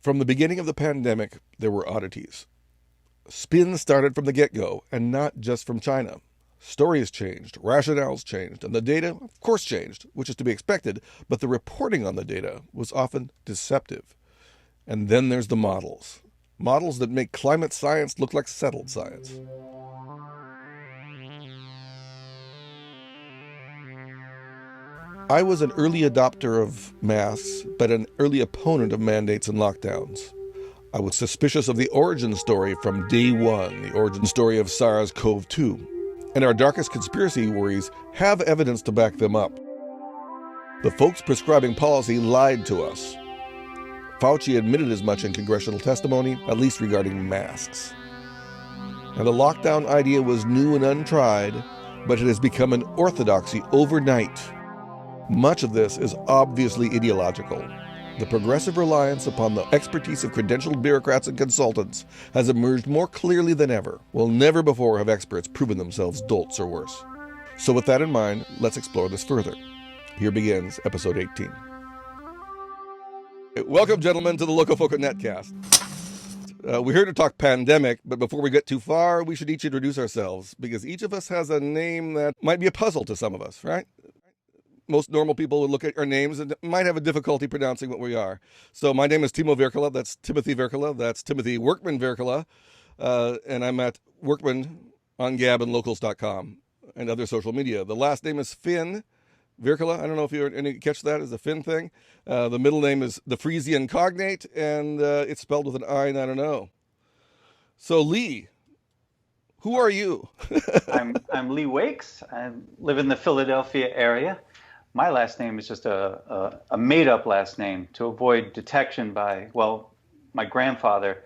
From the beginning of the pandemic, there were oddities. Spin started from the get-go, and not just from China. Stories changed, rationales changed, and the data, of course, changed, which is to be expected, but the reporting on the data was often deceptive. And then there's the models. Models that make climate science look like settled science. I was an early adopter of masks, but an early opponent of mandates and lockdowns. I was suspicious of the origin story from day one, the origin story of SARS-CoV-2. And our darkest conspiracy worries have evidence to back them up. The folks prescribing policy lied to us. Fauci admitted as much in congressional testimony, at least regarding masks. And the lockdown idea was new and untried, but it has become an orthodoxy overnight. Much of this is obviously ideological. The progressive reliance upon the expertise of credentialed bureaucrats and consultants has emerged more clearly than ever. Well, never before have experts proven themselves dolts or worse. So with that in mind, let's explore this further. Here begins episode 18. Welcome, gentlemen, to the LocoFoco Netcast. We're here to talk pandemic, but before we get too far, we should each introduce ourselves, because each of us has a name that might be a puzzle to some of us, right? Most normal people would look at our names and might have a difficulty pronouncing what we are. So my name is Timo Virkala. That's Timothy Virkala. That's Timothy Wirkman Virkala. And I'm at Wirkman on Gab and Locals.com and other social media. The last name is Finn Virkala. I don't know if you any catch that as a Finn thing. The middle name is the Frisian cognate, and it's spelled with an I and I don't know. So Lee, who are you? I'm Lee Waaks. I live in the Philadelphia area. My last name is just a made-up last name to avoid detection by, well, my grandfather,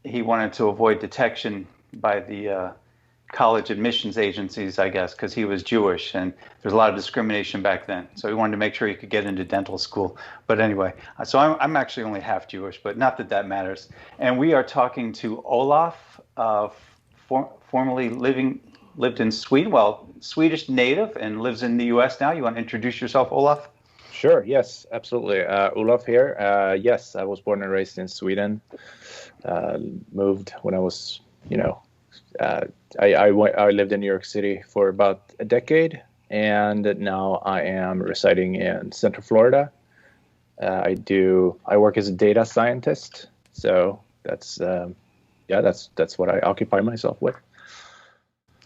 he wanted to avoid detection by the college admissions agencies, I guess, because he was Jewish, and there's a lot of discrimination back then. So he wanted to make sure he could get into dental school. But anyway, so I'm actually only half Jewish, but not that that matters. And we are talking to Olof, formerly lived in Sweden, well, Swedish native, and lives in the U.S. now. You want to introduce yourself, Olof? Sure, yes, absolutely. Olof here. Yes, I was born and raised in Sweden. Moved when I was, I lived in New York City for about a decade, and now I am residing in Central Florida. I work as a data scientist, so that's what I occupy myself with.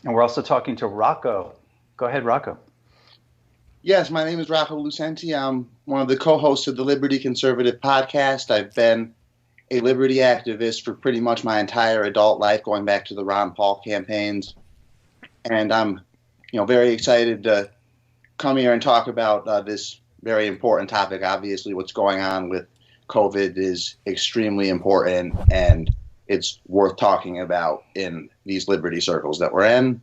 And we're also talking to Rocco. Go ahead, Rocco. Yes, my name is Rocco Lucenti. I'm one of the co-hosts of the Liberty Conservative podcast. I've been a liberty activist for pretty much my entire adult life, going back to the Ron Paul campaigns. And I'm, very excited to come here and talk about this very important topic. Obviously, what's going on with COVID is extremely important, and it's worth talking about in these liberty circles that we're in. All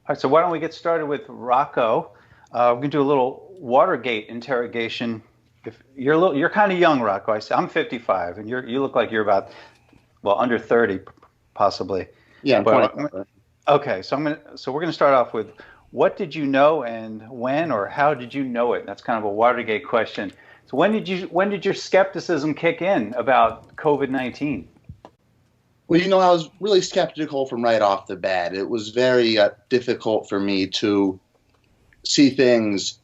right, so why don't we get started with Rocco? We're going to do a little Watergate interrogation. If you're kind of young, Rocco. I'm 55, and you look like you're about, under 30, possibly. Yeah, I'm 25. Okay, so we're going to start off with, what did you know, and when or how did you know it? That's kind of a Watergate question. So when did your skepticism kick in about COVID-19? Well, I was really skeptical from right off the bat. It was very difficult for me to see things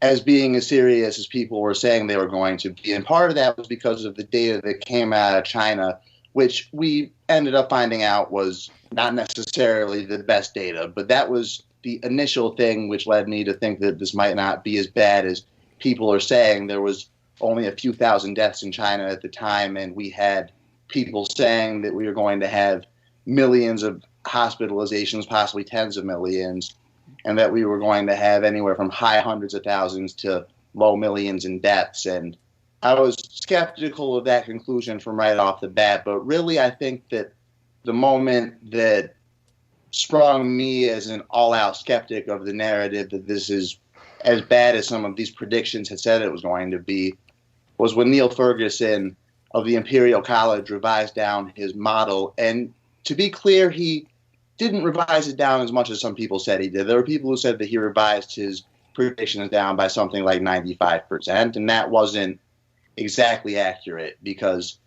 as being as serious as people were saying they were going to be. And part of that was because of the data that came out of China, which we ended up finding out was not necessarily the best data. But that was the initial thing which led me to think that this might not be as bad as people are saying. There was only a few thousand deaths in China at the time, and we had people saying that we were going to have millions of hospitalizations, possibly tens of millions, and that we were going to have anywhere from high hundreds of thousands to low millions in deaths. And I was skeptical of that conclusion from right off the bat. But really, I think that the moment that sprung me as an all-out skeptic of the narrative that this is as bad as some of these predictions had said it was going to be was when Neil Ferguson of the Imperial College revised down his model. And to be clear, he didn't revise it down as much as some people said he did. There were people who said that he revised his predictions down by something like 95%, and that wasn't exactly accurate, because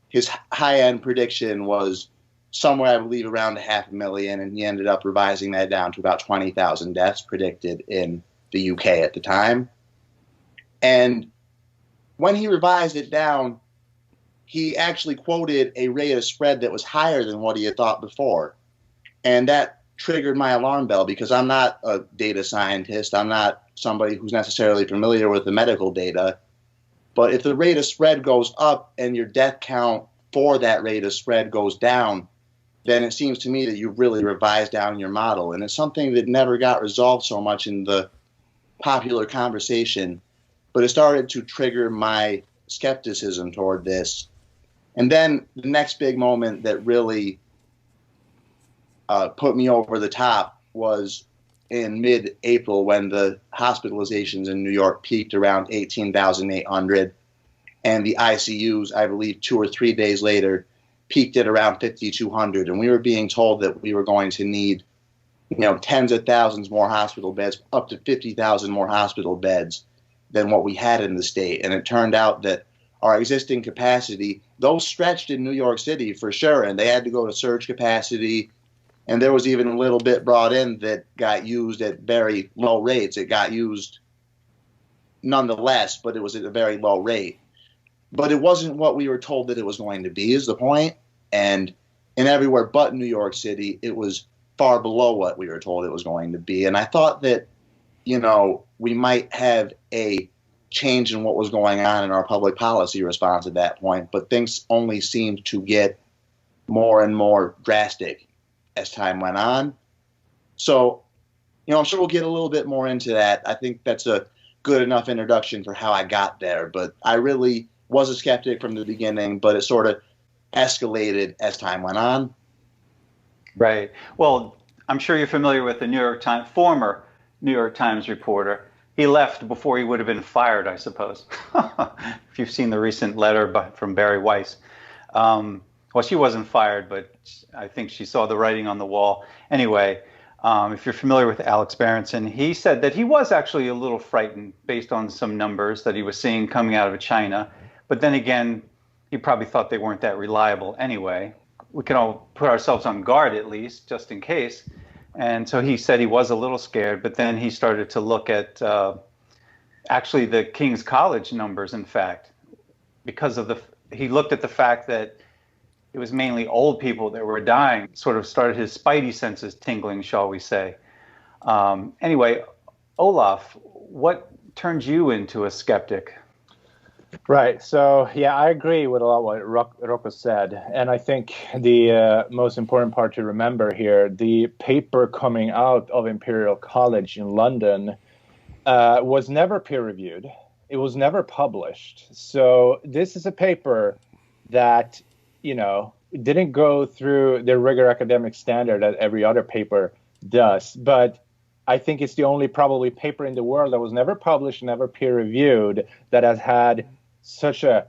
his high-end prediction was somewhere, I believe, around 500,000, and he ended up revising that down to about 20,000 deaths predicted in the UK at the time. And when he revised it down, he actually quoted a rate of spread that was higher than what he had thought before. And that triggered my alarm bell, because I'm not a data scientist. I'm not somebody who's necessarily familiar with the medical data. But if the rate of spread goes up and your death count for that rate of spread goes down, then it seems to me that you've really revised down your model. And it's something that never got resolved so much in the popular conversation, but it started to trigger my skepticism toward this. And then the next big moment that really put me over the top was in mid-April, when the hospitalizations in New York peaked around 18,800, and the ICUs, I believe 2 or 3 days later, peaked at around 5,200. And we were being told that we were going to need, tens of thousands more hospital beds, up to 50,000 more hospital beds than what we had in the state. And it turned out that our existing capacity, those stretched in New York City for sure, and they had to go to surge capacity. And there was even a little bit brought in that got used at very low rates. It got used nonetheless, but it was at a very low rate. But it wasn't what we were told that it was going to be, is the point. And in everywhere but New York City, it was far below what we were told it was going to be. And I thought that, we might have a change in what was going on in our public policy response at that point. But things only seemed to get more and more drastic as time went on. So, I'm sure we'll get a little bit more into that. I think that's a good enough introduction for how I got there. But I really was a skeptic from the beginning, but it sort of escalated as time went on. Right. Well, I'm sure you're familiar with the former New York Times reporter. He left before he would have been fired, I suppose, if you've seen the recent letter from Barry Weiss. Well, she wasn't fired, but I think she saw the writing on the wall. Anyway, if you're familiar with Alex Berenson, he said that he was actually a little frightened based on some numbers that he was seeing coming out of China. But then again, he probably thought they weren't that reliable anyway. We can all put ourselves on guard, at least, just in case. And so he said he was a little scared, but then he started to look at actually the King's College numbers, in fact, because he looked at the fact that it was mainly old people that were dying, sort of started his spidey senses tingling, shall we say. Anyway, Olof, what turned you into a skeptic? Right. So, yeah, I agree with a lot of what Rocco said. And I think the most important part to remember here, the paper coming out of Imperial College in London was never peer-reviewed. It was never published. So this is a paper that, didn't go through the rigor academic standard that every other paper does. But I think it's the only probably paper in the world that was never published, never peer-reviewed, that has had such a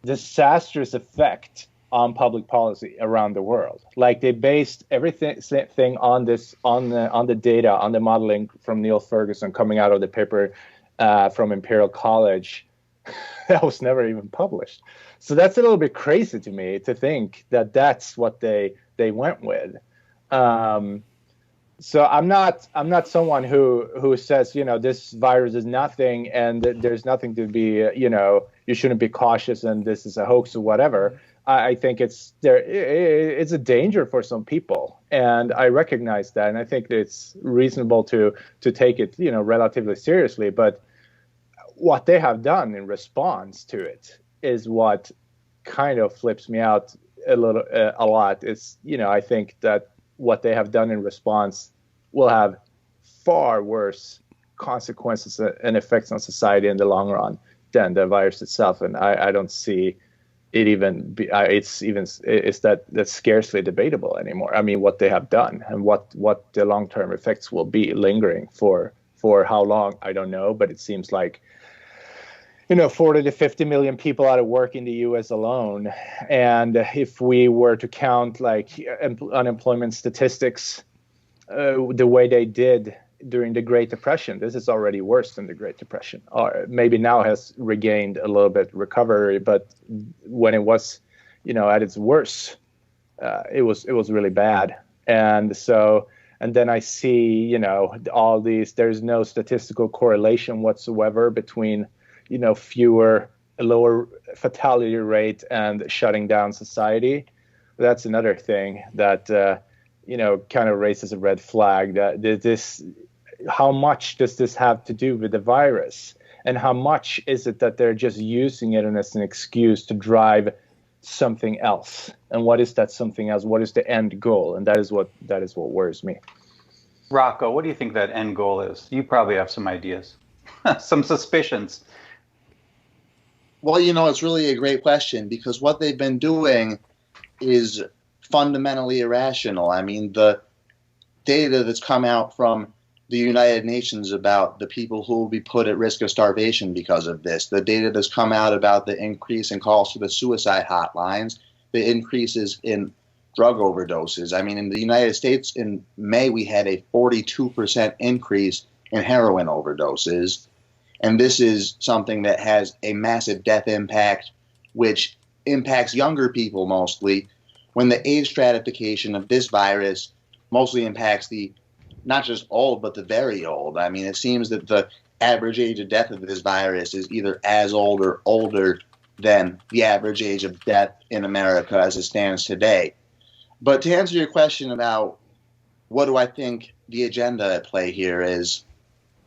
disastrous effect on public policy around the world. Like, they based everything on the data, on the modeling from Neil Ferguson coming out of the paper from Imperial College that was never even published. So that's a little bit crazy to me to think that that's what they went with. So I'm not someone who says, this virus is nothing and there's nothing to be, you shouldn't be cautious and this is a hoax or whatever. I think it's a danger for some people, and I recognize that, and I think it's reasonable to take it, relatively seriously. But what they have done in response to it is what kind of flips me out a lot. It's, I think that what they have done in response will have far worse consequences and effects on society in the long run than the virus itself. And I don't see it even that's scarcely debatable anymore. I mean, what they have done and what the long-term effects will be lingering for how long, I don't know, but it seems like 40 to 50 million people out of work in the U.S. alone. And if we were to count like unemployment statistics the way they did during the Great Depression. This is already worse than the Great Depression, or maybe now has regained a little bit recovery. But when it was, at its worst, it was really bad. And so, and then I see, all these. There's no statistical correlation whatsoever between, a lower fatality rate and shutting down society. That's another thing that kind of raises a red flag. That this, how much does this have to do with the virus, and how much is it that they're just using it as an excuse to drive something else? And what is that something else? What is the end goal? And that is what worries me. Rocco, what do you think that end goal is? You probably have some ideas, some suspicions. Well, it's really a great question, because what they've been doing is fundamentally irrational. I mean, the data that's come out from the United Nations about the people who will be put at risk of starvation because of this, the data that's come out about the increase in calls to the suicide hotlines, the increases in drug overdoses. I mean, in the United States in May, we had a 42% increase in heroin overdoses. And this is something that has a massive death impact, which impacts younger people mostly, when the age stratification of this virus mostly impacts the not just old, but the very old. I mean, it seems that the average age of death of this virus is either as old or older than the average age of death in America as it stands today. But to answer your question about what do I think the agenda at play here is,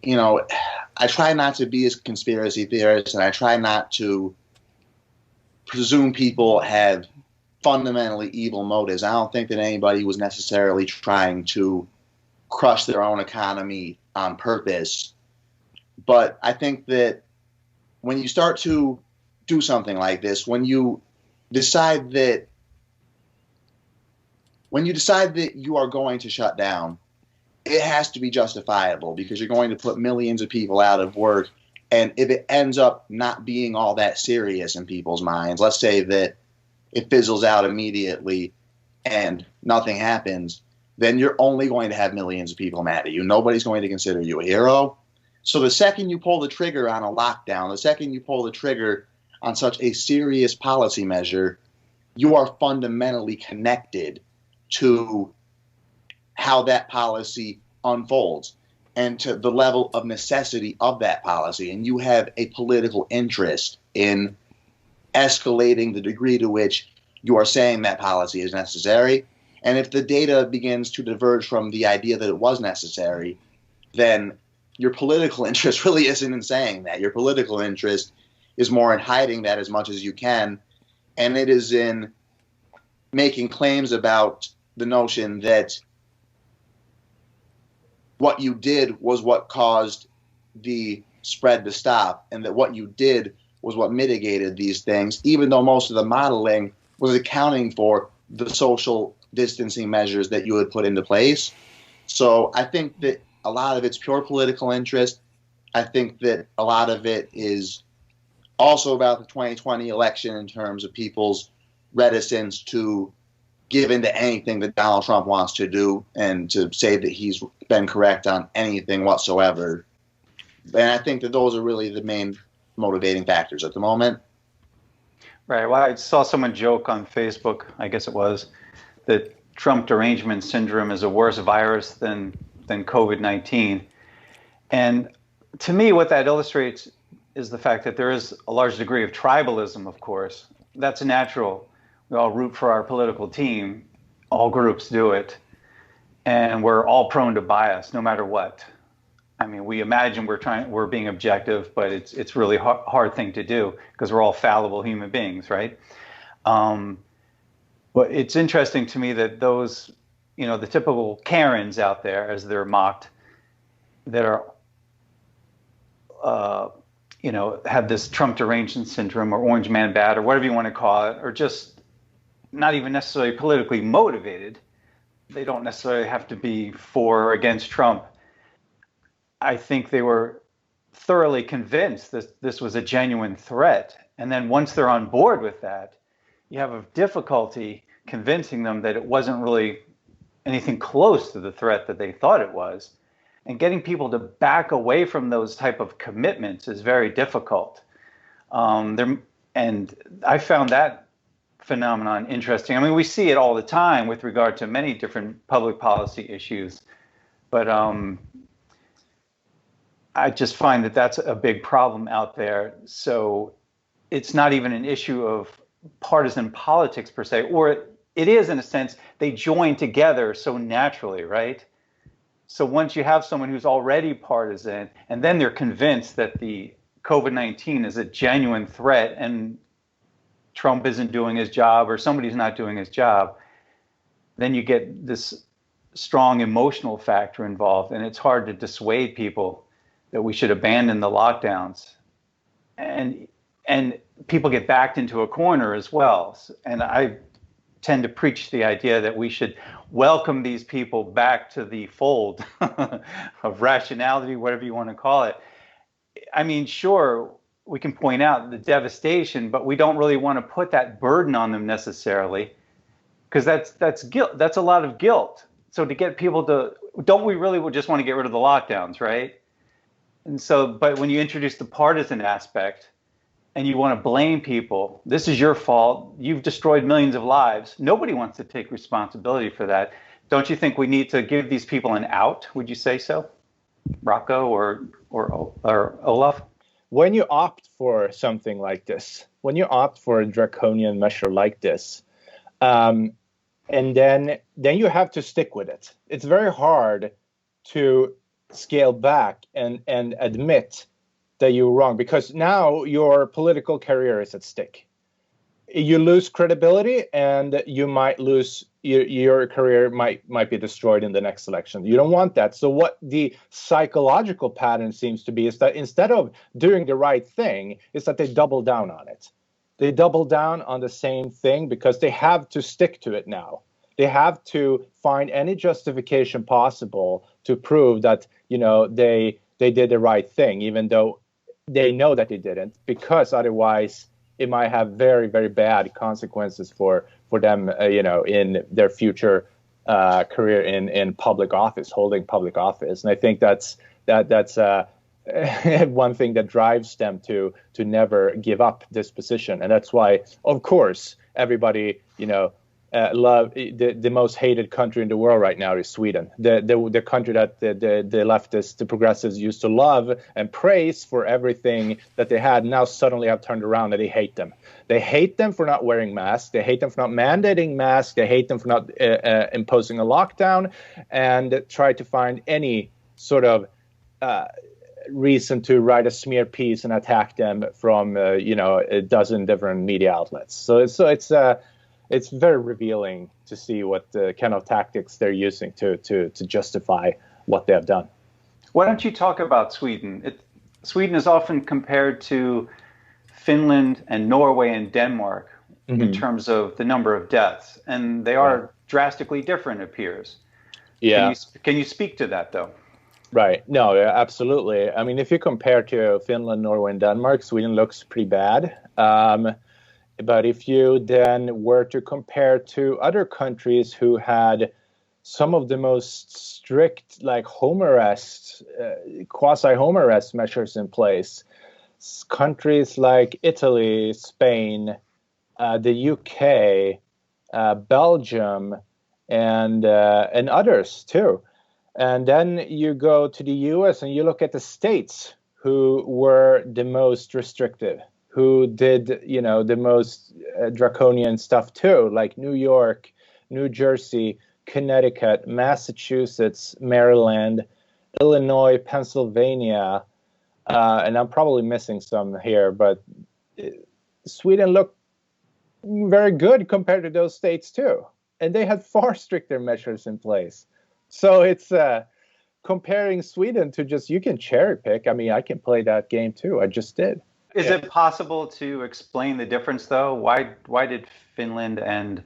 I try not to be a conspiracy theorist, and I try not to presume people have fundamentally evil motives. I don't think that anybody was necessarily trying to crush their own economy on purpose. But I think that when you start to do something like this, when you decide that you are going to shut down, it has to be justifiable, because you're going to put millions of people out of work. And if it ends up not being all that serious in people's minds, let's say that it fizzles out immediately and nothing happens, then you're only going to have millions of people mad at you. Nobody's going to consider you a hero. So the second you pull the trigger on a lockdown, the second you pull the trigger on such a serious policy measure, you are fundamentally connected to how that policy unfolds and to the level of necessity of that policy. And you have a political interest in escalating the degree to which you are saying that policy is necessary. And if the data begins to diverge from the idea that it was necessary, then your political interest really isn't in saying that. Your political interest is more in hiding that as much as you can. And it is in making claims about the notion that what you did was what caused the spread to stop, and that what you did was what mitigated these things, even though most of the modeling was accounting for the social distancing measures that you had put into place. So I think that a lot of it's pure political interest. I think that a lot of it is also about the 2020 election in terms of people's reticence to give into anything that Donald Trump wants to do and to say that he's been correct on anything whatsoever. And I think that those are really the main motivating factors at the moment. Right. Well, I saw someone joke on Facebook, I guess it was, that Trump derangement syndrome is a worse virus than COVID-19. And to me, what that illustrates is the fact that there is a large degree of tribalism, of course. That's natural. We all root for our political team. All groups do it. And we're all prone to bias, no matter what. I mean, we imagine we're being objective, but it's really hard thing to do because we're all fallible human beings, right? But it's interesting to me that those, the typical Karens out there, as they're mocked, that are, have this Trump derangement syndrome or orange man bad or whatever you want to call it, or just not even necessarily politically motivated. They don't necessarily have to be for or against Trump. I think they were thoroughly convinced that this was a genuine threat. And then once they're on board with that, you have a difficulty convincing them that it wasn't really anything close to the threat that they thought it was. And getting people to back away from those type of commitments is very difficult. And I found that phenomenon interesting. I mean, we see it all the time with regard to many different public policy issues, but I just find that that's a big problem out there. So it's not even an issue of partisan politics per se, or it is in a sense. They join together so naturally, right? So once you have someone who's already partisan, and then they're convinced that the COVID-19 is a genuine threat and Trump isn't doing his job or somebody's not doing his job, then you get this strong emotional factor involved, and it's hard to dissuade people that we should abandon the lockdowns. And people get backed into a corner as well. And I tend to preach the idea that we should welcome these people back to the fold of rationality, whatever you want to call it. I mean, sure, we can point out the devastation, but we don't really want to put that burden on them necessarily, because that's guilt. That's a lot of guilt. So to get people to, don't we really just want to get rid of the lockdowns, right? And so, but when you introduce the partisan aspect and you want to blame people, this is your fault, you've destroyed millions of lives, nobody wants to take responsibility for that. Don't you think we need to give these people an out? Would you say so, Rocco or Olaf? When you opt for something like this, when you opt for a draconian measure like this, and then you have to stick with it. It's very hard to scale back and admit that you're wrong, because now your political career is at stake. You lose credibility, and you might lose your career might be destroyed in the next election. You don't want that. So what the psychological pattern seems to be is that instead of doing the right thing, is that they double down on it. They double down on the same thing because they have to stick to it now. They have to find any justification possible to prove that, they did the right thing, even though they know that they didn't, because otherwise it might have very, very bad consequences for them, in their future career in public office, holding public office. And I think that's one thing that drives them to never give up this position. And that's why, of course, everybody, love the most hated country in the world right now is Sweden. The country that the leftists, the progressives used to love and praise for everything that they had, now suddenly have turned around and they hate them. They hate them for not wearing masks. They hate them for not mandating masks. They hate them for not imposing a lockdown, and try to find any sort of reason to write a smear piece and attack them from a dozen different media outlets. So it's very revealing to see what kind of tactics they're using to justify what they have done. Why don't you talk about Sweden? Sweden is often compared to Finland and Norway and Denmark in terms of the number of deaths, and they are drastically different, it appears. Yeah. Can you speak to that, though? Right. No, absolutely. I mean, if you compare to Finland, Norway, and Denmark, Sweden looks pretty bad. But if you then were to compare to other countries who had some of the most strict, like home arrest, quasi-home arrest measures in place, countries like Italy, Spain, the UK, Belgium, and others too. And then you go to the US and you look at the states who were the most restrictive, who did, the most draconian stuff too, like New York, New Jersey, Connecticut, Massachusetts, Maryland, Illinois, Pennsylvania, and I'm probably missing some here, but Sweden looked very good compared to those states too. And they had far stricter measures in place. So it's comparing Sweden to just, you can cherry pick. I mean, I can play that game too. I just did. Is it possible to explain the difference, though? Why did Finland and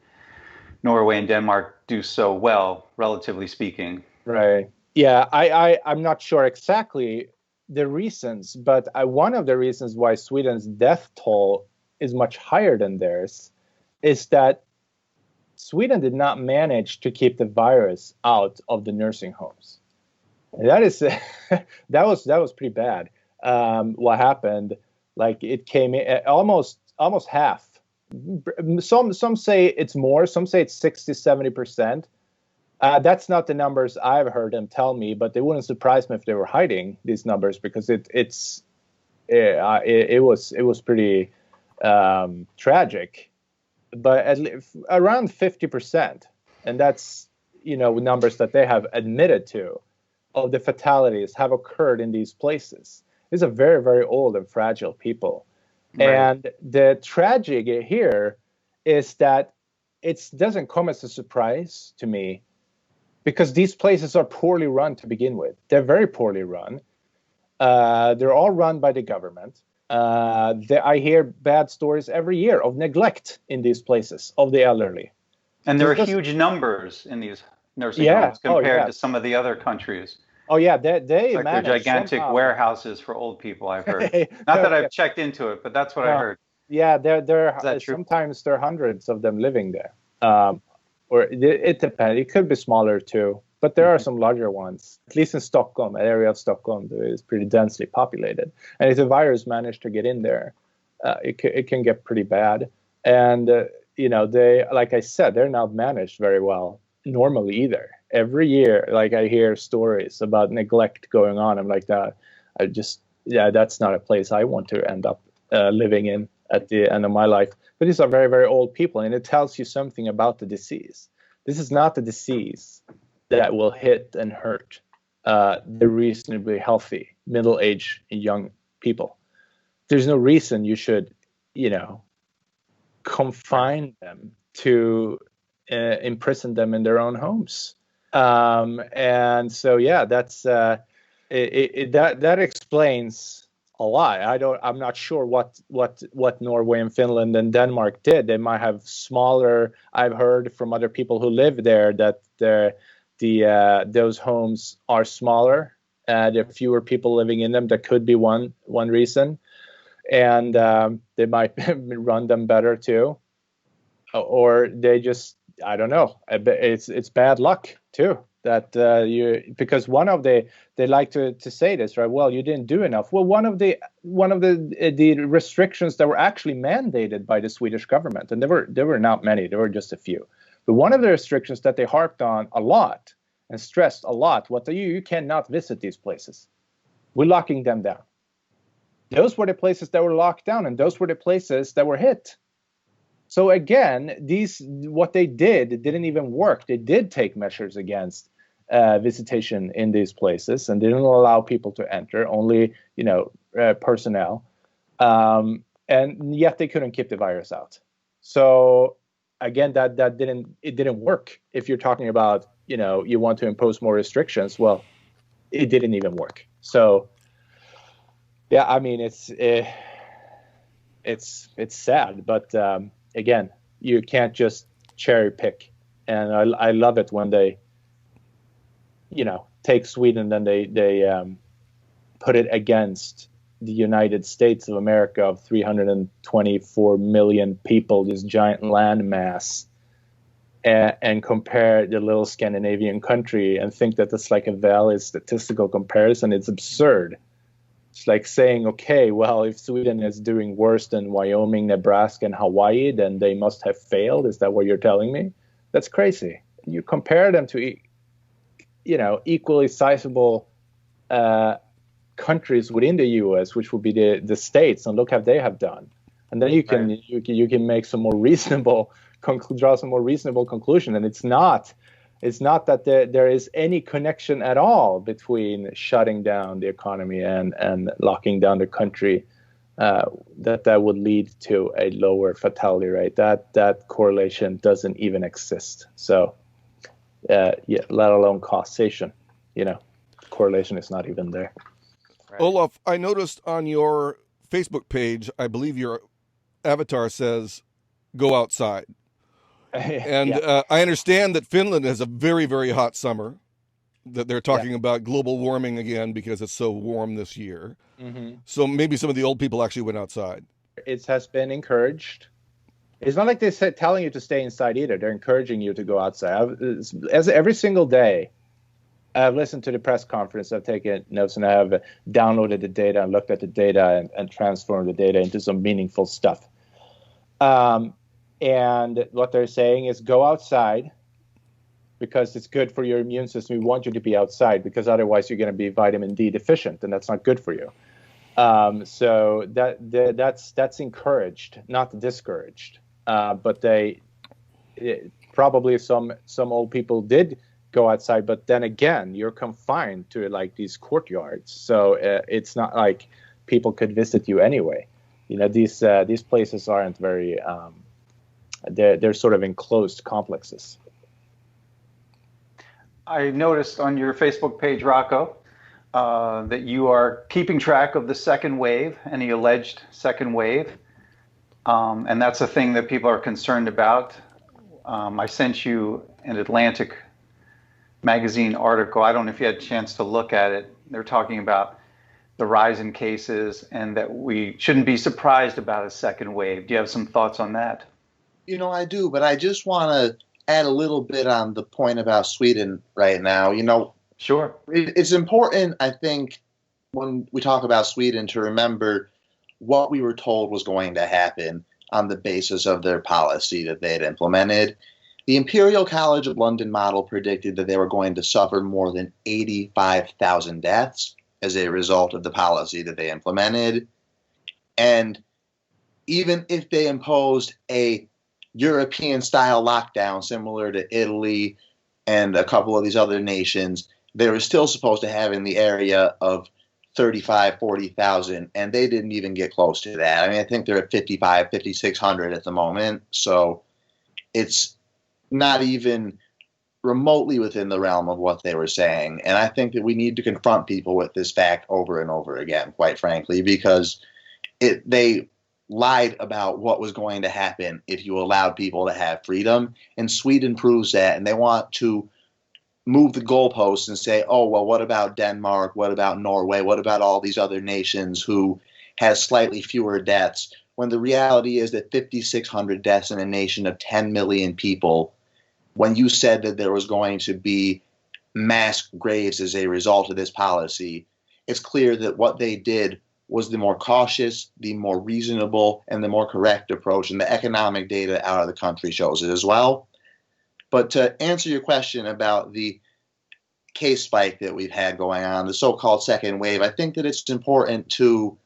Norway and Denmark do so well, relatively speaking? Right. Yeah, I'm not sure exactly the reasons, but one of the reasons why Sweden's death toll is much higher than theirs is that Sweden did not manage to keep the virus out of the nursing homes. That is that was pretty bad. What happened? Like it came in almost half. Some say it's more. Some say it's 60-70%. That's not the numbers I've heard them tell me, but it wouldn't surprise me if they were hiding these numbers, because it was pretty tragic. But around 50%, and that's numbers that they have admitted to, of the fatalities have occurred in these places. These are very, very old and fragile people. Right. And the tragedy here is that it doesn't come as a surprise to me, because these places are poorly run to begin with. They're very poorly run. They're all run by the government. I hear bad stories every year of neglect in these places of the elderly. And there are huge numbers in these nursing homes compared to some of the other countries. Oh yeah, they like they're gigantic warehouses for old people, I've heard. Not that I've checked into it, but that's what I heard. Yeah, sometimes there are hundreds of them living there. Or it depends. It could be smaller too, but there are some larger ones. At least in Stockholm, an area of Stockholm that is pretty densely populated. And if the virus managed to get in there, it can get pretty bad. And they, like I said, they're not managed very well normally either. Every year, like I hear stories about neglect going on. I'm like, that. That's not a place I want to end up living in at the end of my life. But these are very, very old people, and it tells you something about the disease. This is not the disease that will hit and hurt the reasonably healthy, middle-aged, young people. There's no reason you should, confine them to imprison them in their own homes. And so, yeah, that's that explains a lot. I'm not sure what Norway and Finland and Denmark did. They might have smaller. I've heard from other people who live there that those homes are smaller. There are fewer people living in them. That could be one reason, and they might run them better too, or they just, I don't know. It's bad luck too. That because they like to say this, right? Well, you didn't do enough. Well, one of the restrictions that were actually mandated by the Swedish government, and there were not many, there were just a few. But one of the restrictions that they harped on a lot and stressed a lot was that you cannot visit these places. We're locking them down. Those were the places that were locked down, and those were the places that were hit. So again, what they didn't even work. They did take measures against visitation in these places, and didn't allow people to enter, only personnel, and yet they couldn't keep the virus out. So again, that didn't work. If you're talking about you want to impose more restrictions, well, it didn't even work. So yeah, I mean it's sad, but again, you can't just cherry pick. And I love it when they take Sweden, then they put it against the United States of America of 324 million people, this giant landmass, and compare the little Scandinavian country and think that that's like a valid statistical comparison. It's absurd. It's like saying, okay, well, if Sweden is doing worse than Wyoming, Nebraska, and Hawaii, then they must have failed. Is that what you're telling me? That's crazy. You compare them to, equally sizable countries within the U.S., which would be the states, and look how they have done. And then you can make some more reasonable draw some more reasonable conclusion. And it's not that there is any connection at all between shutting down the economy and locking down the country, that would lead to a lower fatality rate. That correlation doesn't even exist. So, let alone causation, correlation is not even there. Right. Olof, I noticed on your Facebook page, I believe your avatar says, "Go outside." And yeah. I understand that Finland has a very, very hot summer, that they're talking about global warming again because it's so warm this year. Mm-hmm. So maybe some of the old people actually went outside. It has been encouraged. It's not like they're telling you to stay inside either. They're encouraging you to go outside. As every single day, I've listened to the press conference, I've taken notes, and I have downloaded the data and looked at the data and transformed the data into some meaningful stuff. And what they're saying is go outside because it's good for your immune system. We want you to be outside because otherwise you're going to be vitamin D deficient, and that's not good for you. So that's encouraged, not discouraged. But probably some old people did go outside, but then again, you're confined to like these courtyards, so it's not like people could visit you anyway. You know, these places aren't very they're sort of enclosed complexes. I noticed on your Facebook page, Rocco, that you are keeping track of the second wave, any alleged second wave, and that's a thing that people are concerned about. I sent you an Atlantic magazine article. I don't know if you had a chance to look at it. They're talking about the rise in cases and that we shouldn't be surprised about a second wave. Do you have some thoughts on that? You know, I do, but I just want to add a little bit on the point about Sweden right now. You know, sure. It's important, I think, when we talk about Sweden to remember what we were told was going to happen on the basis of their policy that they had implemented. The Imperial College of London model predicted that they were going to suffer more than 85,000 deaths as a result of the policy that they implemented. And even if they imposed a European-style lockdown similar to Italy and a couple of these other nations, they were still supposed to have in the area of 35, 40,000, and they didn't even get close to that. I mean, I think they're at 55, 5,600 at the moment, so it's not even remotely within the realm of what they were saying. And I think that we need to confront people with this fact over and over again, quite frankly, because they lied about what was going to happen if you allowed people to have freedom. And Sweden proves that, and they want to move the goalposts and say, oh, well, what about Denmark? What about Norway? What about all these other nations who has slightly fewer deaths? When the reality is that 5,600 deaths in a nation of 10 million people, when you said that there was going to be mass graves as a result of this policy, it's clear that what they did was the more cautious, the more reasonable, and the more correct approach. And the economic data out of the country shows it as well. But to answer your question about the case spike that we've had going on, the so-called second wave, I think that it's important to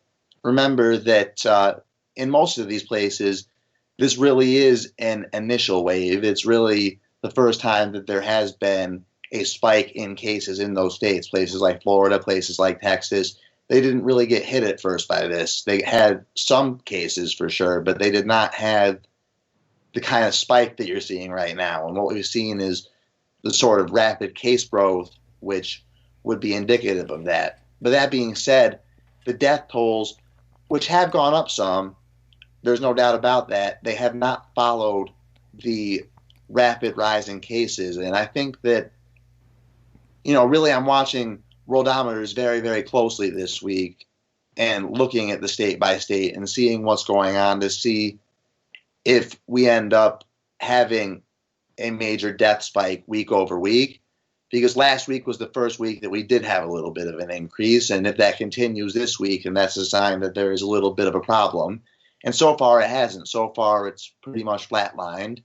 remember that in most of these places, this really is an initial wave. It's really the first time that there has been a spike in cases in those states, places like Florida, places like Texas. They didn't really get hit at first by this. They had some cases for sure, but they did not have the kind of spike that you're seeing right now. And what we've seen is the sort of rapid case growth, which would be indicative of that. But that being said, the death tolls, which have gone up some, there's no doubt about that, they have not followed the rapid rise in cases. And I think that, you know, really I'm watching worldometers very, very closely this week and looking at the state by state and seeing what's going on to see if we end up having a major death spike week over week. Because last week was the first week that we did have a little bit of an increase. And if that continues this week, and that's a sign that there is a little bit of a problem. And so far it hasn't. So far it's pretty much flatlined.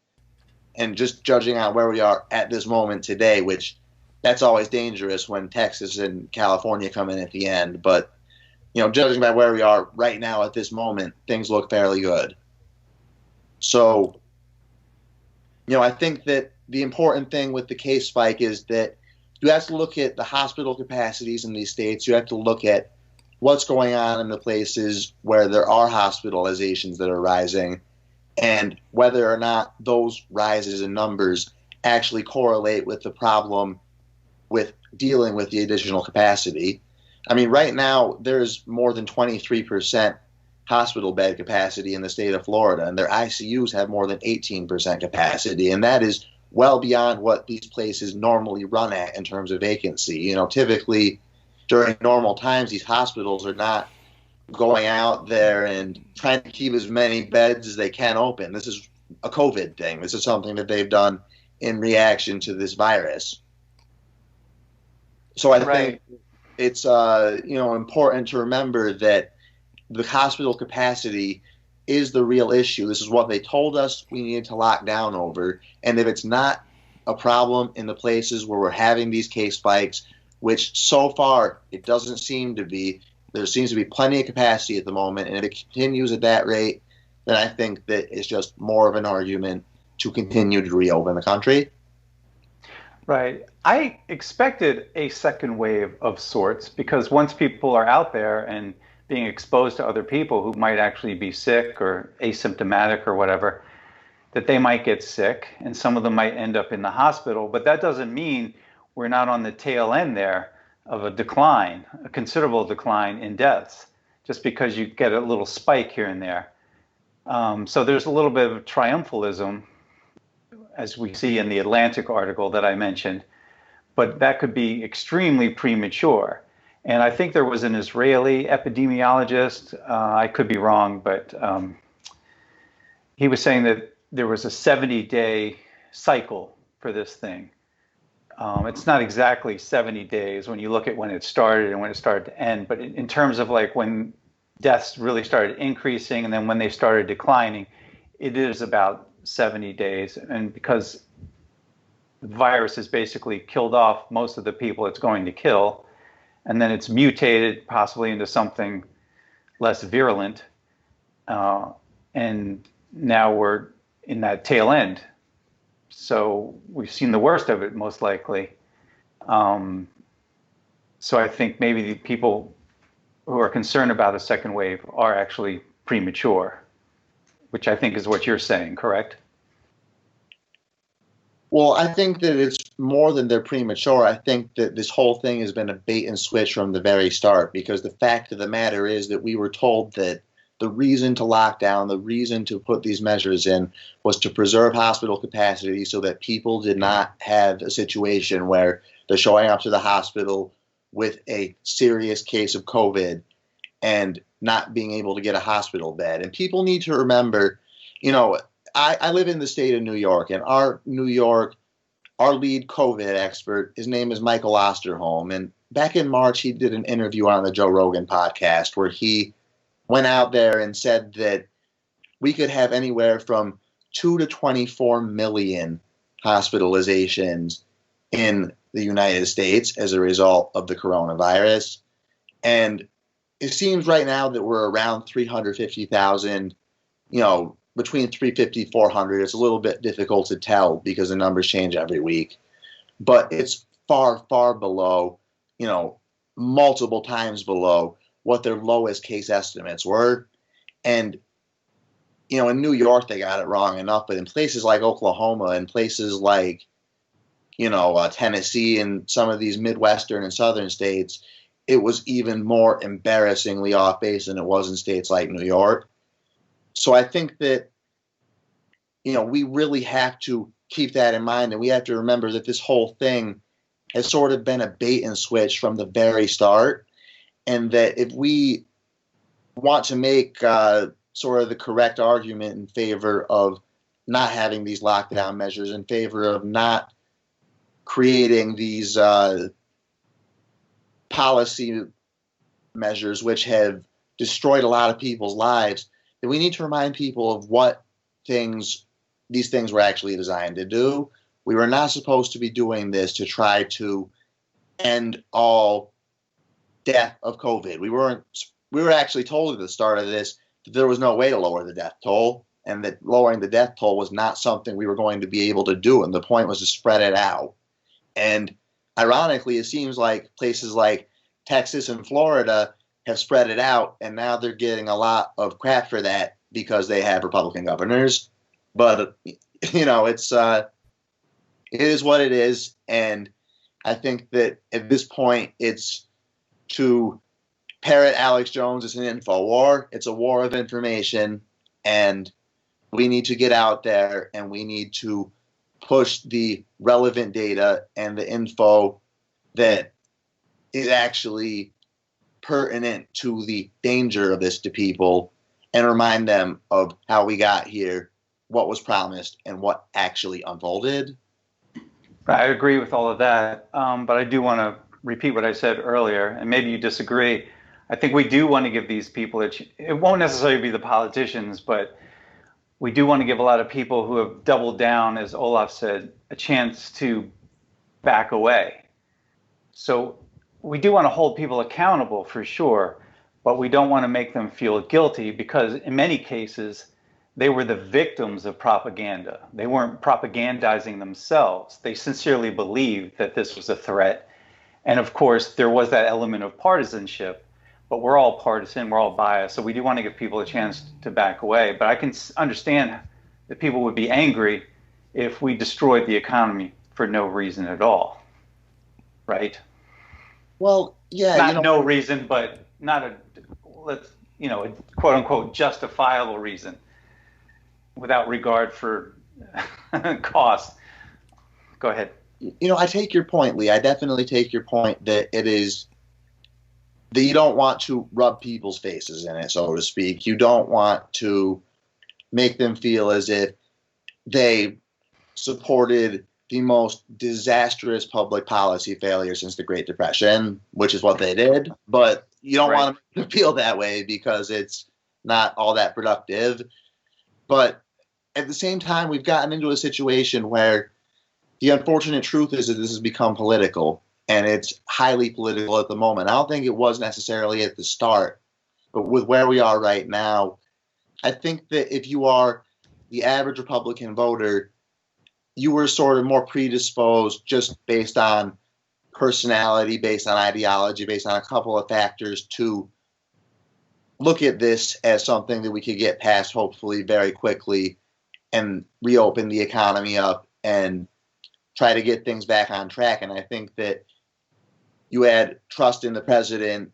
And just judging on where we are at this moment today, which that's always dangerous when Texas and California come in at the end. But, you know, judging by where we are right now at this moment, things look fairly good. So, you know, I think that the important thing with the case spike is that you have to look at the hospital capacities in these states. You have to look at what's going on in the places where there are hospitalizations that are rising and whether or not those rises in numbers actually correlate with the problem with dealing with the additional capacity. I mean, right now, there's more than 23% hospital bed capacity in the state of Florida, and their ICUs have more than 18% capacity, and that is well beyond what these places normally run at in terms of vacancy. You know, typically during normal times, these hospitals are not going out there and trying to keep as many beds as they can open. This is a COVID thing. This is something that they've done in reaction to this virus. So I Right. think it's important to remember that the hospital capacity is the real issue. This is what they told us we needed to lock down over. And if it's not a problem in the places where we're having these case spikes, which so far it doesn't seem to be, there seems to be plenty of capacity at the moment. And if it continues at that rate, then I think that it's just more of an argument to continue to reopen the country. Right. I expected a second wave of sorts because once people are out there and being exposed to other people who might actually be sick or asymptomatic or whatever, that they might get sick and some of them might end up in the hospital. But that doesn't mean we're not on the tail end there of a decline, a considerable decline in deaths, just because you get a little spike here and there. So there's a little bit of triumphalism, as we see in the Atlantic article that I mentioned, but that could be extremely premature. And I think there was an Israeli epidemiologist, I could be wrong, but he was saying that there was a 70-day cycle for this thing. It's not exactly 70 days when you look at when it started and when it started to end, but in terms of like when deaths really started increasing and then when they started declining, it is about 70 days. And because the virus has basically killed off most of the people it's going to kill, and then it's mutated possibly into something less virulent, and now we're in that tail end. So we've seen the worst of it, most likely. So I think maybe the people who are concerned about a second wave are actually premature, which I think is what you're saying, correct? Well, I think that it's more than they're premature. I think that this whole thing has been a bait and switch from the very start, because the fact of the matter is that we were told that the reason to lock down, the reason to put these measures in was to preserve hospital capacity so that people did not have a situation where they're showing up to the hospital with a serious case of COVID and not being able to get a hospital bed. And people need to remember, I live in the state of New York, and our lead COVID expert, his name is Michael Osterholm. And back in March, he did an interview on the Joe Rogan podcast where he went out there and said that we could have anywhere from 2 to 24 million hospitalizations in the United States as a result of the coronavirus. And it seems right now that we're around 350,000, between 350 400. It's a little bit difficult to tell because the numbers change every week, but it's far, far below, multiple times below what their lowest case estimates were. And, in New York, they got it wrong enough, but in places like Oklahoma and places like, Tennessee and some of these Midwestern and Southern states, it was even more embarrassingly off base than it was in states like New York. So I think that, we really have to keep that in mind, and we have to remember that this whole thing has sort of been a bait and switch from the very start, and that if we want to make sort of the correct argument in favor of not having these lockdown measures, in favor of not creating these policy measures which have destroyed a lot of people's lives, then we need to remind people of what these things were actually designed to do. We were not supposed to be doing this to try to end all death of COVID. We were actually told at the start of this that there was no way to lower the death toll, and that lowering the death toll was not something we were going to be able to do, and the point was to spread it out. And ironically, it seems like places like Texas and Florida have spread it out, and now they're getting a lot of crap for that because they have Republican governors. But it is what it is, and I think that at this point, it's to parrot Alex Jones, it's an info war. It's a war of information, and we need to get out there and we need to push the relevant data and the info that is actually pertinent to the danger of this to people, and remind them of how we got here, what was promised, and what actually unfolded. I agree with all of that, but I do want to repeat what I said earlier, and maybe you disagree. I think we do want to give these people, it won't necessarily be the politicians, but we do want to give a lot of people who have doubled down, as Olof said, a chance to back away. So we do want to hold people accountable for sure, but we don't want to make them feel guilty because in many cases, they were the victims of propaganda. They weren't propagandizing themselves. They sincerely believed that this was a threat. And of course, there was that element of partisanship, but we're all partisan, we're all biased. So we do want to give people a chance to back away. But I can understand that people would be angry if we destroyed the economy for no reason at all. Right? Well, yeah. Not no reason, but not a quote unquote justifiable reason without regard for cost. Go ahead. I take your point, Lee. I definitely take your point that it is that you don't want to rub people's faces in it, so to speak. You don't want to make them feel as if they supported the most disastrous public policy failure since the Great Depression, which is what they did. But you don't want them to feel that way because it's not all that productive. But at the same time, we've gotten into a situation where the unfortunate truth is that this has become political, and it's highly political at the moment. I don't think it was necessarily at the start, but with where we are right now, I think that if you are the average Republican voter, you were sort of more predisposed just based on personality, based on ideology, based on a couple of factors to look at this as something that we could get past hopefully very quickly and reopen the economy up and try to get things back on track. And I think that you had trust in the president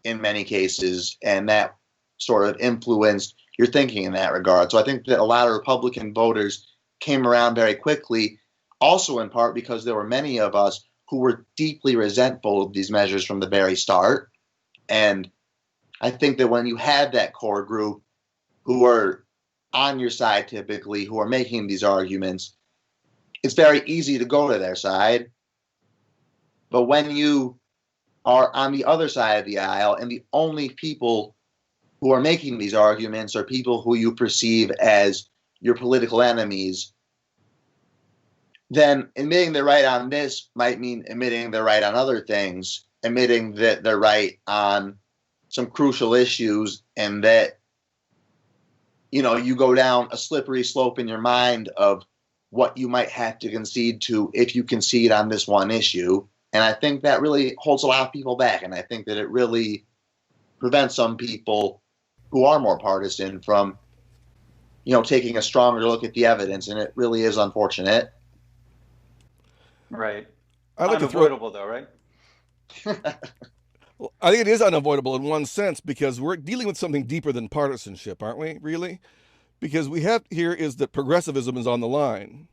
in many cases, and that sort of influenced your thinking in that regard. So I think that a lot of Republican voters came around very quickly, also in part because there were many of us who were deeply resentful of these measures from the very start. And I think that when you have that core group who are on your side typically, who are making these arguments, it's very easy to go to their side. But when you are on the other side of the aisle and the only people who are making these arguments are people who you perceive as your political enemies, then admitting they're right on this might mean admitting they're right on other things, admitting that they're right on some crucial issues, and that, you go down a slippery slope in your mind of what you might have to concede to if you concede on this one issue. And I think that really holds a lot of people back. And I think that it really prevents some people who are more partisan from, taking a stronger look at the evidence. And it really is unfortunate. Right. Unavoidable, though, right? Well, I think it is unavoidable in one sense because we're dealing with something deeper than partisanship, aren't we, really? Because we have here is that progressivism is on the line.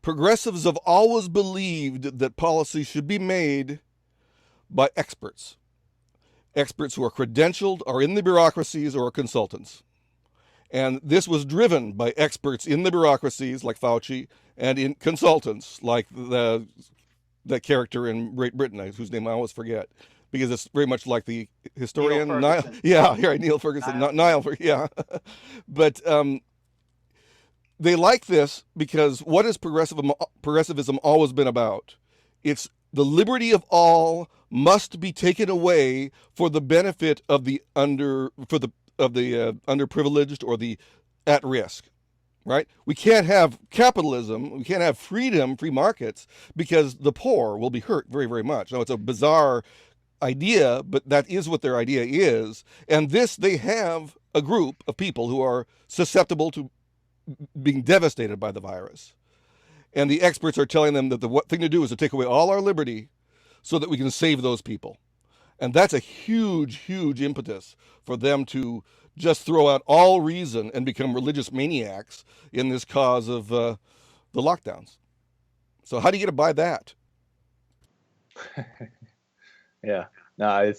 Progressives have always believed that policy should be made by experts. Experts who are credentialed, are in the bureaucracies, or are consultants. And this was driven by experts in the bureaucracies like Fauci and in consultants like the character in Great Britain, whose name I always forget, because it's very much like the historian Niall. Yeah, right, Neil Ferguson, Niall. Yeah, but they like this because what has progressivism always been about? It's the liberty of all must be taken away for the benefit of the underprivileged or the at risk. Right? We can't have capitalism, we can't have freedom, free markets, because the poor will be hurt very, very much. Now, it's a bizarre idea, but that is what their idea is. And they have a group of people who are susceptible to being devastated by the virus. And the experts are telling them that the thing to do is to take away all our liberty so that we can save those people. And that's a huge, huge impetus for them to just throw out all reason and become religious maniacs in this cause of the lockdowns. So how do you get to buy that? Yeah, no,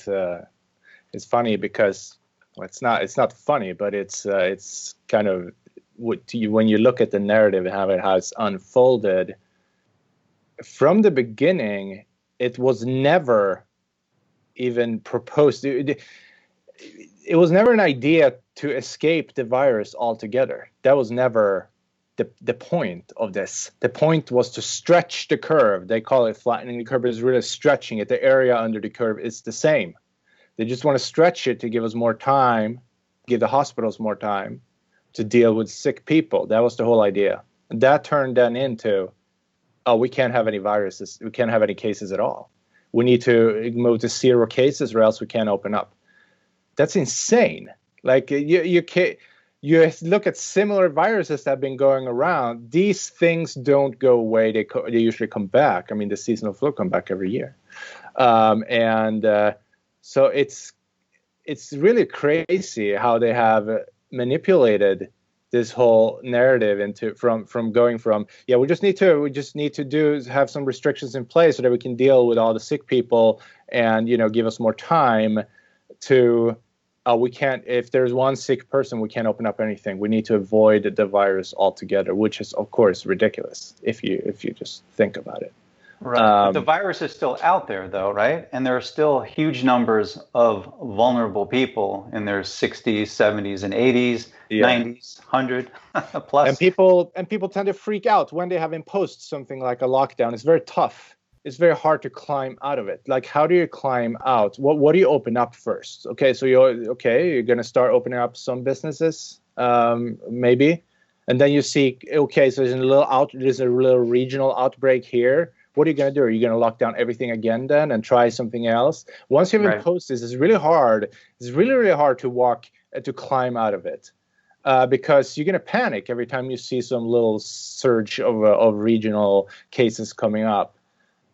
it's funny because it's not funny, but it's kind of when you look at the narrative and how it has unfolded from the beginning. it was never even proposed. It was never an idea to escape the virus altogether. That was never the point of this. The point was to stretch the curve. They call it flattening the curve, but it's really stretching it. The area under the curve is the same. They just want to stretch it to give us more time, give the hospitals more time to deal with sick people. That was the whole idea. And that turned then into, oh, we can't have any viruses. We can't have any cases at all. We need to move to 0 cases or else we can't open up. That's insane. Like you can't. You look at similar viruses that have been going around. These things don't go away. They usually come back. I mean, the seasonal flu come back every year, so it's really crazy how they have manipulated this whole narrative into from going from we just need to have some restrictions in place so that we can deal with all the sick people and give us more time to. We can't, if there's one sick person, we can't open up anything. We need to avoid the virus altogether, which is, of course, ridiculous if you just think about it. Right. But the virus is still out there, though, right? And there are still huge numbers of vulnerable people in their 60s, 70s, and 80s, 90s, 100 plus. And people tend to freak out when they have imposed something like a lockdown. It's very tough. It's very hard to climb out of it. Like, how do you climb out? What do you open up first? Okay, so you're going to start opening up some businesses, maybe. And then you see, okay, so there's a little regional outbreak here. What are you going to do? Are you going to lock down everything again then and try something else? Once you've imposed this, it's really hard. It's really, really hard to climb out of it. Because you're going to panic every time you see some little surge of regional cases coming up.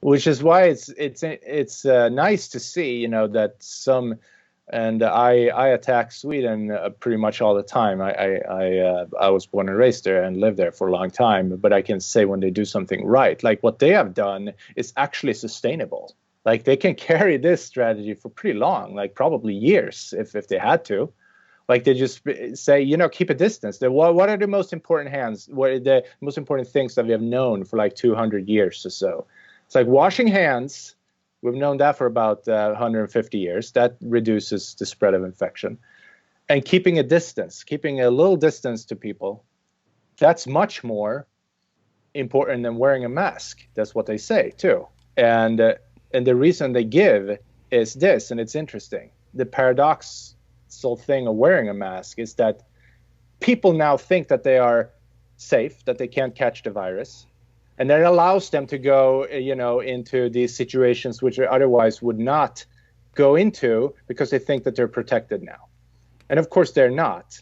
Which is why it's nice to see, that some, and I attack Sweden pretty much all the time. I was born and raised there and lived there for a long time, but I can say when they do something right, like what they have done is actually sustainable. Like they can carry this strategy for pretty long, like probably years if they had to. Like they just say, keep a distance. What are the most important what are the most important things that we have known for like 200 years or so? It's like washing hands. We've known that for about 150 years. That reduces the spread of infection. And keeping a distance, keeping a little distance to people, that's much more important than wearing a mask. That's what they say, too. And the reason they give is this, and it's interesting. The paradoxical thing of wearing a mask is that people now think that they are safe, that they can't catch the virus. And that allows them to go, into these situations which they otherwise would not go into because they think that they're protected now. And of course they're not.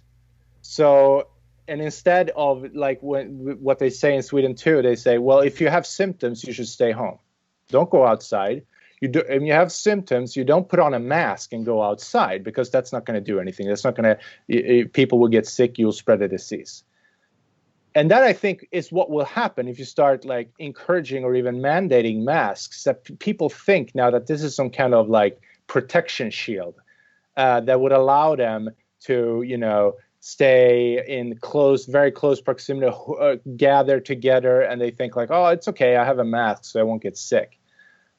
So, and instead of like what they say in Sweden too, they say, well, if you have symptoms, you should stay home. Don't go outside. If you have symptoms, you don't put on a mask and go outside because that's not going to do anything. That's not going to, people will get sick, you'll spread the disease. And that, I think, is what will happen if you start like encouraging or even mandating masks, that people think now that this is some kind of like protection shield that would allow them to, stay in very close proximity, gather together. And they think like, oh, it's okay, I have a mask, so I won't get sick.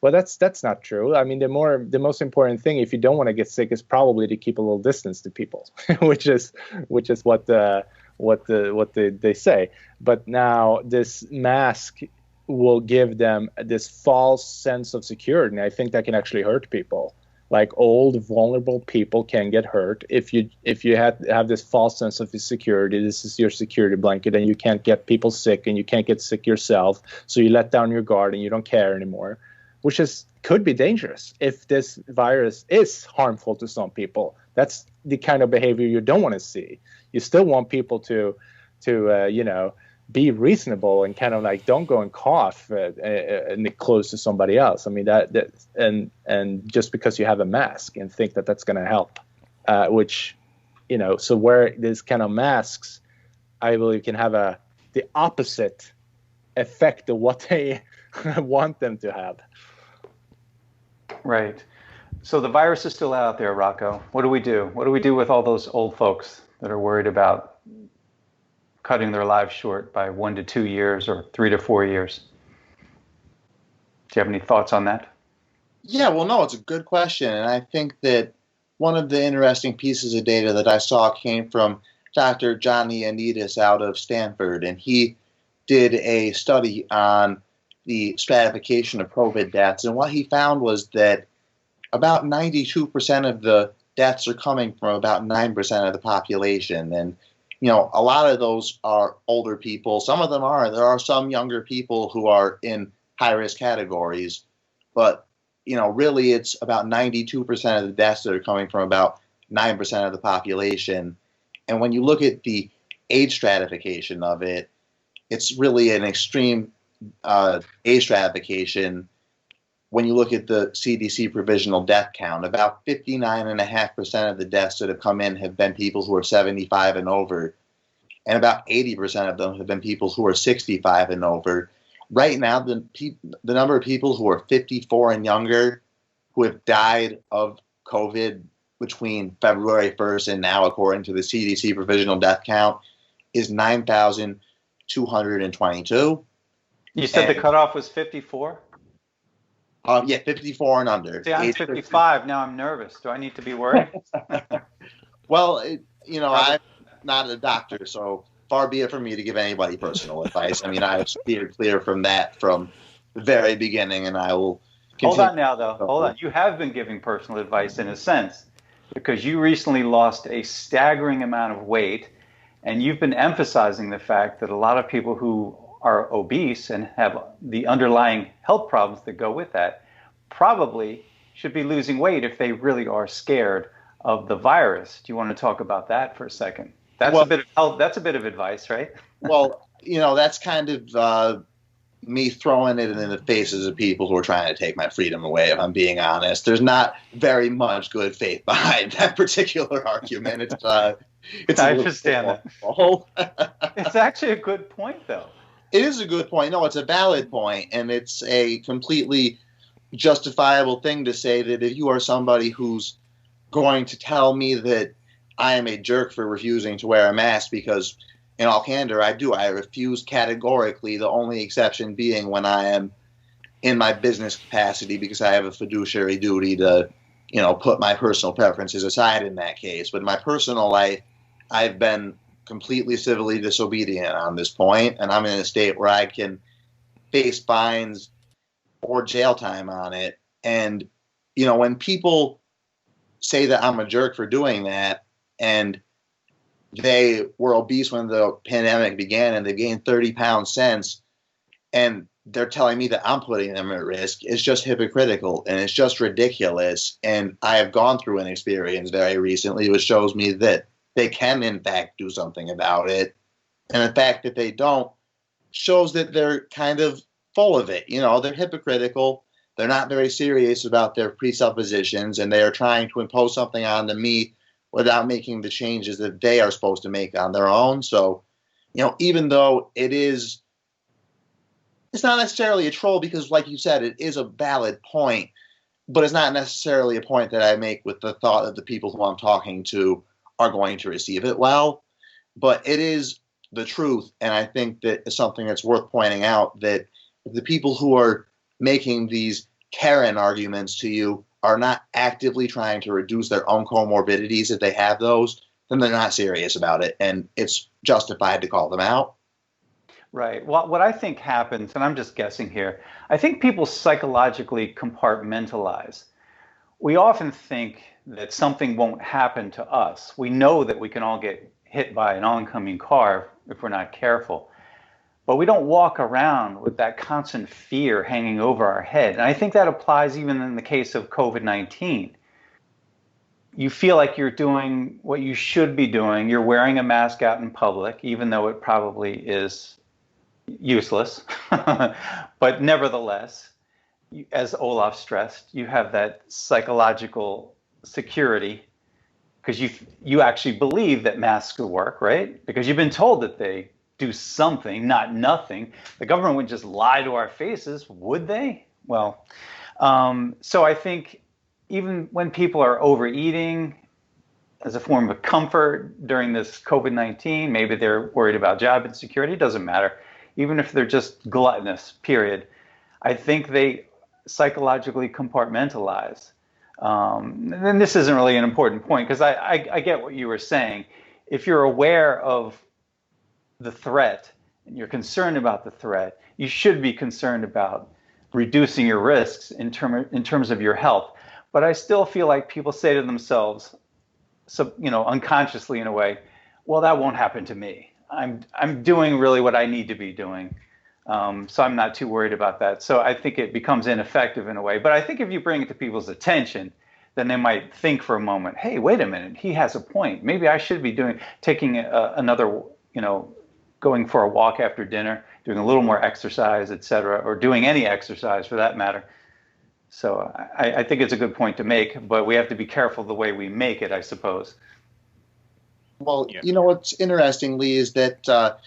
Well, that's not true. I mean, the most important thing, if you don't want to get sick, is probably to keep a little distance to people, which is what they say. But now this mask will give them this false sense of security, and I think that can actually hurt people. Like old, vulnerable people can get hurt if you have this false sense of security. This is your security blanket, and you can't get people sick, and you can't get sick yourself. So you let down your guard, and you don't care anymore, which could be dangerous if this virus is harmful to some people. That's the kind of behavior you don't want to see. You still want people to be reasonable and kind of like don't go and cough close to somebody else. I mean and just because you have a mask and think that that's going to help, so where this kind of masks, I believe, can have the opposite effect of what they want them to have. Right. So the virus is still out there, Rocco. What do we do? What do we do with all those old folks that are worried about cutting their lives short by 1 to 2 years or 3 to 4 years? Do you have any thoughts on that? Yeah, well, no, it's a good question. And I think that one of the interesting pieces of data that I saw came from Dr. Johnny Anitas out of Stanford. And he did a study on the stratification of COVID deaths. And what he found was that about 92% of the deaths are coming from about 9% of the population. And, you know, a lot of those are older people. Some of them are. There are some younger people who are in high-risk categories. But, you know, really it's about 92% of the deaths that are coming from about 9% of the population. And when you look at the age stratification of it, it's really an extreme age stratification. When you look at the CDC provisional death count, about 59.5% of the deaths that have come in have been people who are 75 and over, and about 80% of them have been people who are 65 and over. Right now, the number of people who are 54 and younger who have died of COVID between February 1st and now, according to the CDC provisional death count, is 9,222. You said the cutoff was 54? Yeah, 54 and under. See, I'm 55. Now I'm nervous. Do I need to be worried? Well, you know, I'm not a doctor, so far be it from me to give anybody personal advice. I mean, I've steered clear from that from the very beginning, and I will continue. Hold on now, though. Hold on. You have been giving personal advice in a sense, because you recently lost a staggering amount of weight, and you've been emphasizing the fact that a lot of people who are obese and have the underlying health problems that go with that probably should be losing weight if they really are scared of the virus. Do you want to talk about that for a second? That's a bit of health. That's a bit of advice, right? Well, you know, that's kind of me throwing it in the faces of people who are trying to take my freedom away, if I'm being honest. There's not very much good faith behind that particular argument. It's I understand that. It's actually a good point, though. It is a good point. No, it's a valid point, and it's a completely justifiable thing to say that if you are somebody who's going to tell me that I am a jerk for refusing to wear a mask, because in all candor, I do. I refuse categorically, the only exception being when I am in my business capacity, because I have a fiduciary duty to, you know, put my personal preferences aside in that case. But in my personal life, I've been completely civilly disobedient on this point, and I'm in a state where I can face fines or jail time on it. And, you know, when people say that I'm a jerk for doing that, and they were obese when the pandemic began and they gained 30 pounds since, and they're telling me that I'm putting them at risk, it's just hypocritical and it's just ridiculous. And I have gone through an experience very recently which shows me that they can, in fact, do something about it. And the fact that they don't shows that they're kind of full of it. You know, they're hypocritical. They're not very serious about their presuppositions, and they are trying to impose something onto me without making the changes that they are supposed to make on their own. So, you know, even though it's not necessarily a troll, because like you said, it is a valid point, but it's not necessarily a point that I make with the thought that the people who I'm talking to are going to receive it well. But it is the truth, and I think that it's something that's worth pointing out, that the people who are making these Karen arguments to you are not actively trying to reduce their own comorbidities if they have those, then they're not serious about it, and it's justified to call them out. Right. Well, what I think happens, and I'm just guessing here, I think people psychologically compartmentalize. We often think that something won't happen to us. We know that we can all get hit by an oncoming car if we're not careful. But we don't walk around with that constant fear hanging over our head. And I think that applies even in the case of COVID-19. You feel like you're doing what you should be doing. You're wearing a mask out in public, even though it probably is useless. But nevertheless, as Olof stressed, you have that psychological security because you actually believe that masks will work, right? Because you've been told that they do something, not nothing. The government would just lie to our faces, would they? Well, so I think even when people are overeating as a form of comfort during this COVID-19, maybe they're worried about job insecurity, it doesn't matter. Even if they're just gluttonous, period. I think they psychologically compartmentalize. And this isn't really an important point because I get what you were saying. If you're aware of the threat and you're concerned about the threat, you should be concerned about reducing your risks in terms of your health. But I still feel like people say to themselves, so unconsciously in a way, well, that won't happen to me. I'm doing really what I need to be doing. So I'm not too worried about that. So I think it becomes ineffective in a way. But I think if you bring it to people's attention, then they might think for a moment, hey, wait a minute, he has a point. Maybe I should be taking another, going for a walk after dinner, doing a little more exercise, et cetera, or doing any exercise for that matter. So I think it's a good point to make, but we have to be careful the way we make it, I suppose. Well, what's interesting, Lee, is that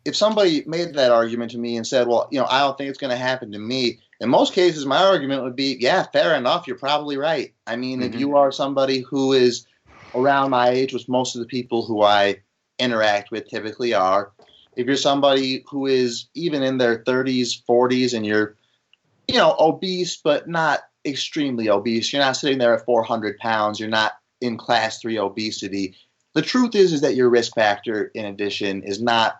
if somebody made that argument to me and said, well, I don't think it's going to happen to me, in most cases, my argument would be, yeah, fair enough, you're probably right. I mean, if you are somebody who is around my age, which most of the people who I interact with typically are, if you're somebody who is even in their 30s, 40s, and you're, obese, but not extremely obese, you're not sitting there at 400 pounds, you're not in class 3 obesity. The truth is that your risk factor, in addition, is not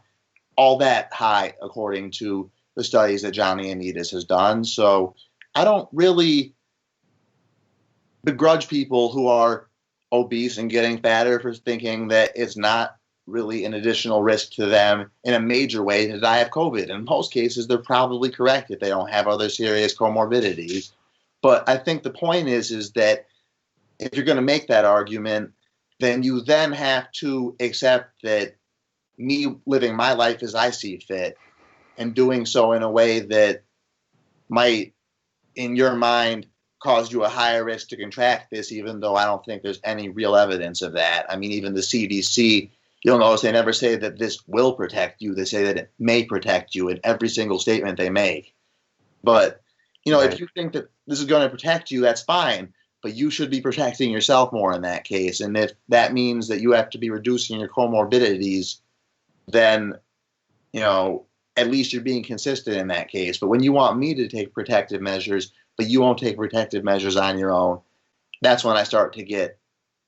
all that high, according to the studies that Johnny Anitas has done. So I don't really begrudge people who are obese and getting fatter for thinking that it's not really an additional risk to them in a major way to die of COVID. In most cases, they're probably correct if they don't have other serious comorbidities. But I think the point is that if you're going to make that argument, then you then have to accept that me living my life as I see fit and doing so in a way that might, in your mind, cause you a higher risk to contract this, even though I don't think there's any real evidence of that. I mean, even the CDC, you'll notice they never say that this will protect you. They say that it may protect you in every single statement they make. But, right. If you think that this is going to protect you, that's fine. But you should be protecting yourself more in that case. And if that means that you have to be reducing your comorbidities, then, at least you're being consistent in that case. But when you want me to take protective measures, but you won't take protective measures on your own, that's when I start to get,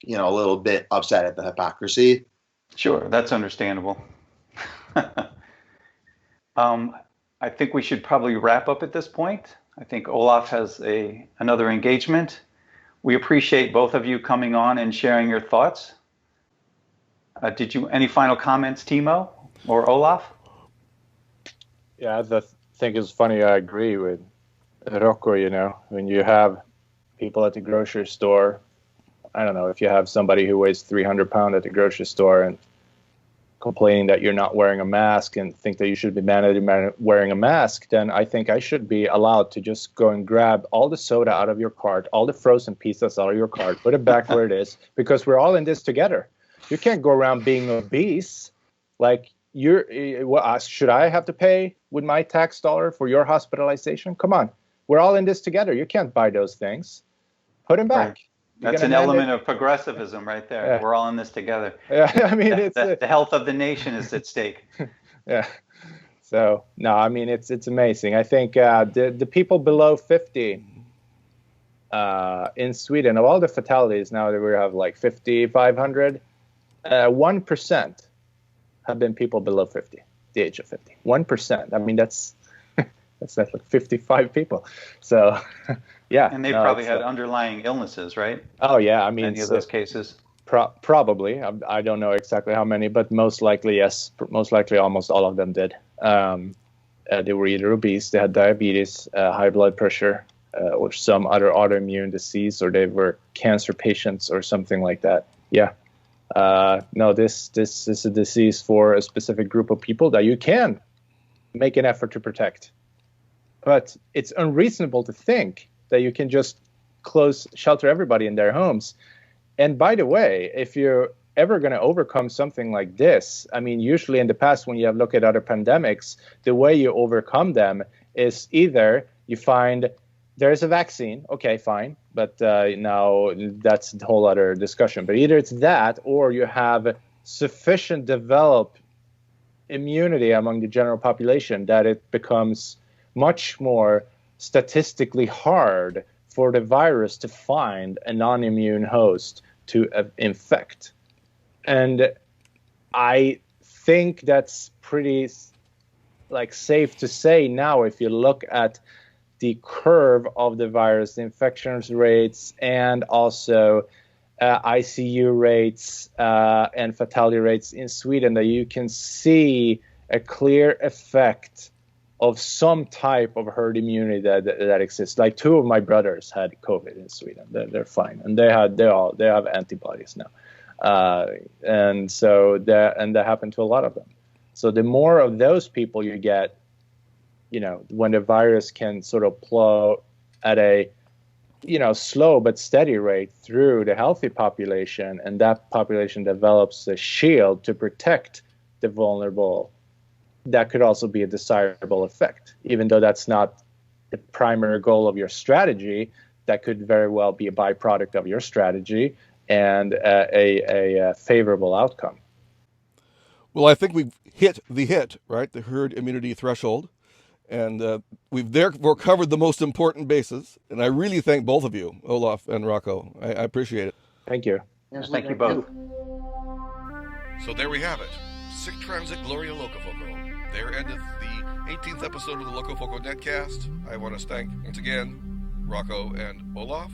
a little bit upset at the hypocrisy. Sure, that's understandable. I think we should probably wrap up at this point. I think Olof has another engagement. We appreciate both of you coming on and sharing your thoughts. Any final comments, Timo or Olof? Yeah, I think it's funny. I agree with Rocco, when you have people at the grocery store, I don't know, if you have somebody who weighs 300 pounds at the grocery store and complaining that you're not wearing a mask and think that you should be mandated wearing a mask, then I think I should be allowed to just go and grab all the soda out of your cart, all the frozen pizzas out of your cart, put it back where it is, because we're all in this together. You can't go around being obese. Like, should I have to pay with my tax dollar for your hospitalization? Come on. We're all in this together. You can't buy those things. Put them back. Right. That's an element of progressivism right there. Yeah. We're all in this together. Yeah, I mean, the health of the nation is at stake. Yeah. So, no, I mean, it's amazing. I think the people below 50 in Sweden, of all the fatalities now that we have like 5,500, 1% have been people below 50, the age of 50. 1%. I mean, that's like 55 people. So, yeah. And they probably had underlying illnesses, right? Oh, yeah. I mean, any of those cases? Probably. I don't know exactly how many, but most likely, yes. Most likely, almost all of them did. They were either obese, they had diabetes, high blood pressure, or some other autoimmune disease, or they were cancer patients or something like that. Yeah. No, this is a disease for a specific group of people that you can make an effort to protect. But it's unreasonable to think that you can just shelter everybody in their homes. And by the way, if you're ever going to overcome something like this, I mean, usually in the past, when you have looked at other pandemics, the way you overcome them is either you find there's a vaccine, okay, fine, but now that's a whole other discussion. But either it's that, or you have sufficient developed immunity among the general population that it becomes much more statistically hard for the virus to find a non-immune host to infect. And I think that's pretty safe to say now, if you look at the curve of the virus, the infections rates, and also ICU rates and fatality rates in Sweden, that you can see a clear effect of some type of herd immunity that exists. Like 2 of my brothers had COVID in Sweden. They're fine, and they have antibodies now, and that happened to a lot of them. So the more of those people you get, when the virus can sort of plow at a slow but steady rate through the healthy population, and that population develops a shield to protect the vulnerable, that could also be a desirable effect. Even though that's not the primary goal of your strategy, that could very well be a byproduct of your strategy and a favorable outcome. Well, I think we've hit the herd immunity threshold. And we've therefore covered the most important bases. And I really thank both of you, Olof and Rocco. I appreciate it. Thank you. Yes, thank you both. So there we have it. Sic transit Gloria LocoFoco. There endeth the 18th episode of the LocoFoco Netcast. I want to thank, once again, Rocco and Olof,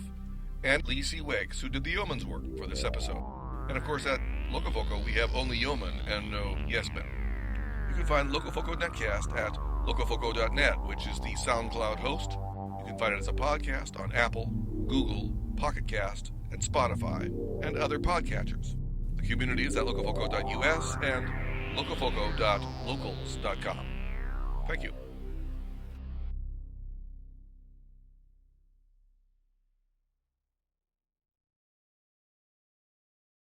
and Lee C. Waaks, who did the yeoman's work for this episode. And of course, at LocoFoco, we have only yeoman and no yes men. You can find LocoFoco Netcast at LocoFoco.net, which is the SoundCloud host. You can find it as a podcast on Apple, Google, Pocket Cast, and Spotify, and other podcatchers. The community is at LocoFoco.us and LocoFoco.locals.com. Thank you.